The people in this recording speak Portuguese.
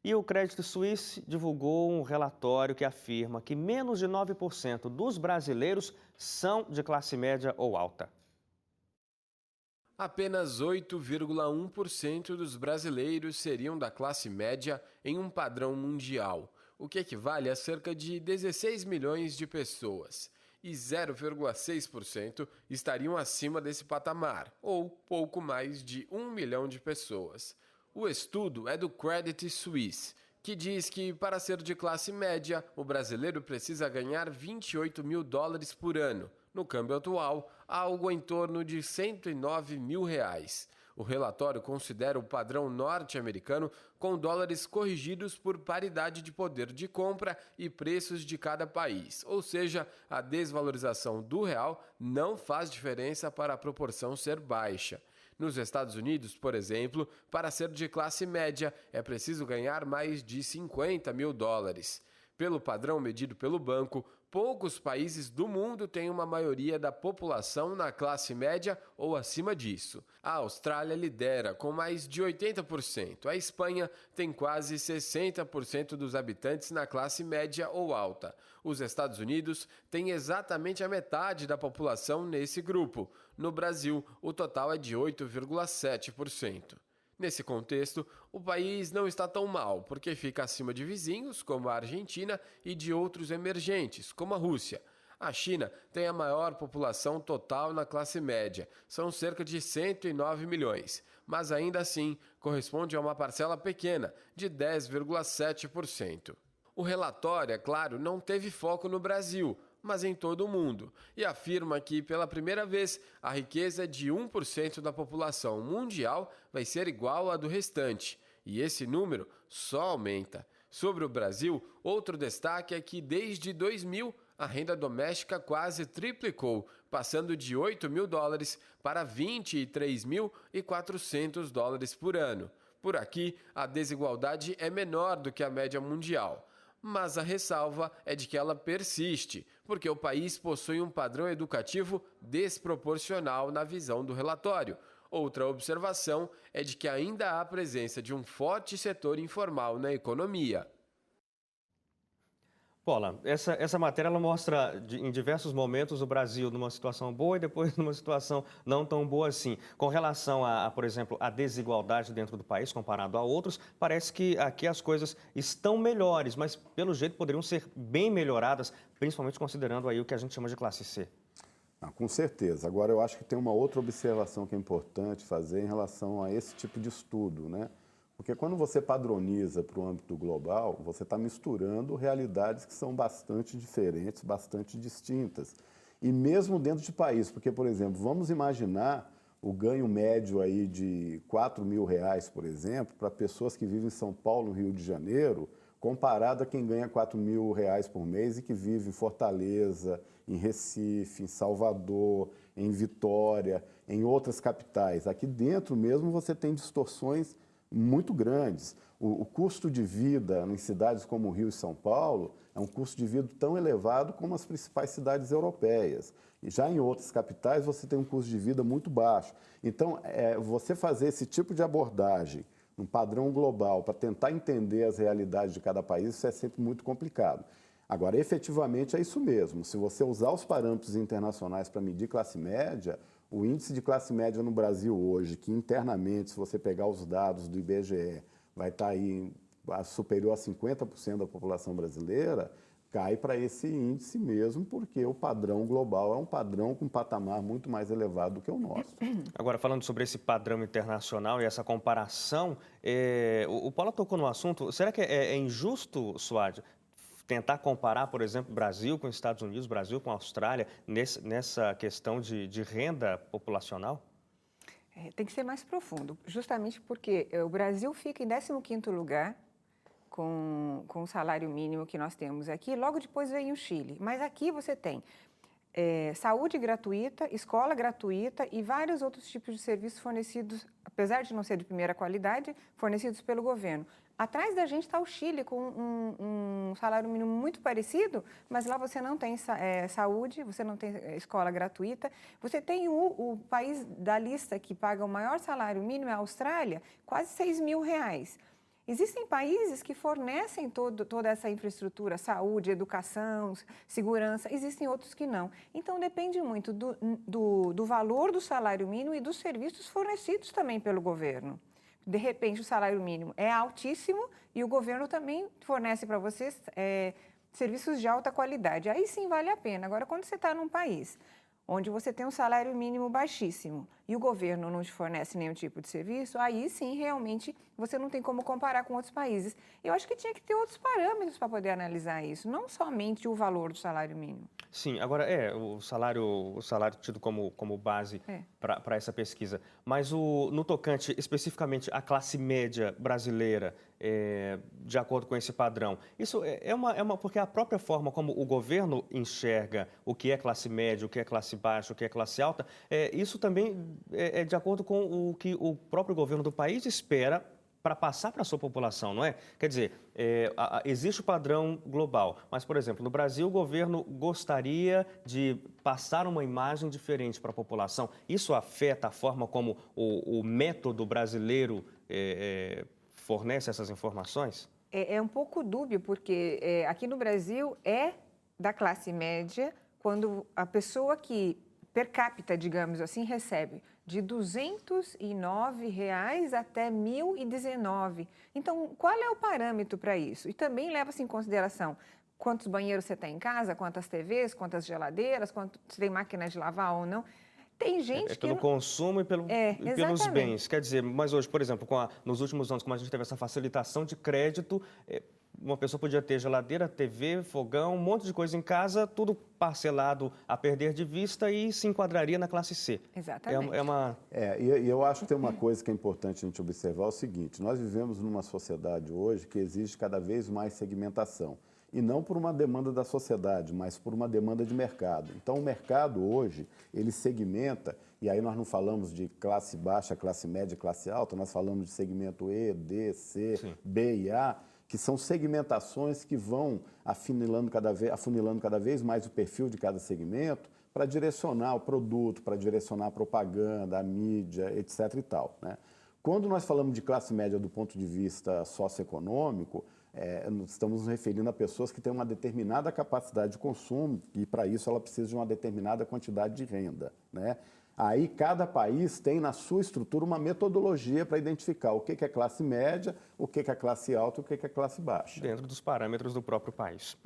E o Credit Suisse divulgou um relatório que afirma que menos de 9% dos brasileiros são de classe média ou alta. Apenas 8,1% dos brasileiros seriam da classe média em um padrão mundial, o que equivale a cerca de 16 milhões de pessoas. E 0,6% estariam acima desse patamar, ou pouco mais de 1 milhão de pessoas. O estudo é do Credit Suisse, que diz que, para ser de classe média, o brasileiro precisa ganhar 28 mil dólares por ano. No câmbio atual, algo em torno de 109 mil reais. O relatório considera o padrão norte-americano com dólares corrigidos por paridade de poder de compra e preços de cada país, ou seja, a desvalorização do real não faz diferença para a proporção ser baixa. Nos Estados Unidos, por exemplo, para ser de classe média, é preciso ganhar mais de 50 mil dólares. Pelo padrão medido pelo banco, poucos países do mundo têm uma maioria da população na classe média ou acima disso. A Austrália lidera com mais de 80%. A Espanha tem quase 60% dos habitantes na classe média ou alta. Os Estados Unidos têm exatamente a metade da população nesse grupo. No Brasil, o total é de 8,7%. Nesse contexto, o país não está tão mal, porque fica acima de vizinhos, como a Argentina, e de outros emergentes, como a Rússia. A China tem a maior população total na classe média, são cerca de 109 milhões, mas ainda assim corresponde a uma parcela pequena, de 10,7%. O relatório, é claro, não teve foco no Brasil, mas em todo o mundo, e afirma que, pela primeira vez, a riqueza de 1% da população mundial vai ser igual à do restante, e esse número só aumenta. Sobre o Brasil, outro destaque é que, desde 2000, a renda doméstica quase triplicou, passando de 8 mil dólares para 23.400 dólares por ano. Por aqui, a desigualdade é menor do que a média mundial. Mas a ressalva é de que ela persiste, porque o país possui um padrão educativo desproporcional na visão do relatório. Outra observação é de que ainda há a presença de um forte setor informal na economia. Paula, essa matéria ela mostra em diversos momentos o Brasil numa situação boa e depois numa situação não tão boa assim. Com relação por exemplo, a desigualdade dentro do país comparado a outros, parece que aqui as coisas estão melhores, mas pelo jeito poderiam ser bem melhoradas, principalmente considerando aí o que a gente chama de classe C. Ah, com certeza. Agora, eu acho que tem uma outra observação que é importante fazer em relação a esse tipo de estudo, né? Porque quando você padroniza para o âmbito global, você está misturando realidades que são bastante diferentes, bastante distintas. E mesmo dentro de país, porque, por exemplo, vamos imaginar o ganho médio aí de 4 mil reais, por exemplo, para pessoas que vivem em São Paulo, Rio de Janeiro, comparado a quem ganha 4 mil reais por mês e que vive em Fortaleza, em Recife, em Salvador, em Vitória, em outras capitais. Aqui dentro mesmo você tem distorções muito grandes. O custo de vida em cidades como Rio e São Paulo é um custo de vida tão elevado como as principais cidades europeias. E já em outras capitais você tem um custo de vida muito baixo. Então, você fazer esse tipo de abordagem, um padrão global, para tentar entender as realidades de cada país, isso é sempre muito complicado. Agora, efetivamente, é isso mesmo. Se você usar os parâmetros internacionais para medir classe média, o índice de classe média no Brasil hoje, que internamente, se você pegar os dados do IBGE, vai estar aí superior a 50% da população brasileira, cai para esse índice mesmo, porque o padrão global é um padrão com um patamar muito mais elevado do que o nosso. Agora, falando sobre esse padrão internacional e essa comparação, o Paulo tocou no assunto, será que é injusto, Suad, tentar comparar, por exemplo, Brasil com Estados Unidos, Brasil com Austrália, nessa questão de renda populacional? Tem que ser mais profundo, justamente porque o Brasil fica em 15º lugar com o salário mínimo que nós temos aqui, logo depois vem o Chile. Mas aqui você tem saúde gratuita, escola gratuita e vários outros tipos de serviços fornecidos, apesar de não ser de primeira qualidade, fornecidos pelo governo. Atrás da gente está o Chile com um salário mínimo muito parecido, mas lá você não tem saúde, você não tem escola gratuita. Você tem o país da lista que paga o maior salário mínimo, é a Austrália, quase 6 mil reais. Existem países que fornecem toda essa infraestrutura, saúde, educação, segurança, existem outros que não. Então, depende muito do valor do salário mínimo e dos serviços fornecidos também pelo governo. De repente, o salário mínimo é altíssimo e o governo também fornece para vocês serviços de alta qualidade. Aí sim vale a pena. Agora, quando você está num país onde você tem um salário mínimo baixíssimo e o governo não te fornece nenhum tipo de serviço, aí sim, realmente, você não tem como comparar com outros países. Eu acho que tinha que ter outros parâmetros para poder analisar isso, não somente o valor do salário mínimo. Sim, agora o salário tido como base para essa pesquisa. Mas no tocante especificamente à classe média brasileira, de acordo com esse padrão, isso porque a própria forma como o governo enxerga o que é classe média, o que é classe baixa, o que é classe alta, isso também é de acordo com o que o próprio governo do país espera para passar para a sua população, não é? Quer dizer, existe o padrão global, mas, por exemplo, no Brasil, o governo gostaria de passar uma imagem diferente para a população. Isso afeta a forma como o método brasileiro fornece essas informações? É um pouco dúbio, porque aqui no Brasil é da classe média quando a pessoa que, per capita, digamos assim, recebe de R$ 209 até R$ 1.019. Então, qual é o parâmetro para isso? E também leva-se em consideração quantos banheiros você tem em casa, quantas TVs, quantas geladeiras, se tem máquina de lavar ou não. Tem gente pelo consumo e pelos exatamente. bens. Quer dizer, mas hoje, por exemplo, nos últimos anos, como a gente teve essa facilitação de crédito, uma pessoa podia ter geladeira, TV, fogão, um monte de coisa em casa, tudo parcelado a perder de vista e se enquadraria na classe C. Exatamente. E eu acho que tem uma coisa que é importante a gente observar, é o seguinte: nós vivemos numa sociedade hoje que exige cada vez mais segmentação. E não por uma demanda da sociedade, mas por uma demanda de mercado. Então, o mercado hoje, ele segmenta, e aí nós não falamos de classe baixa, classe média, classe alta, nós falamos de segmento E, D, C, Sim. B e A, que são segmentações que vão afunilando cada vez mais o perfil de cada segmento para direcionar o produto, para direcionar a propaganda, a mídia, etc. e tal, né? Quando nós falamos de classe média do ponto de vista socioeconômico, estamos nos referindo a pessoas que têm uma determinada capacidade de consumo e, para isso, ela precisa de uma determinada quantidade de renda, né? Aí, cada país tem na sua estrutura uma metodologia para identificar o que é classe média, o que é classe alta e o que é classe baixa. Dentro dos parâmetros do próprio país.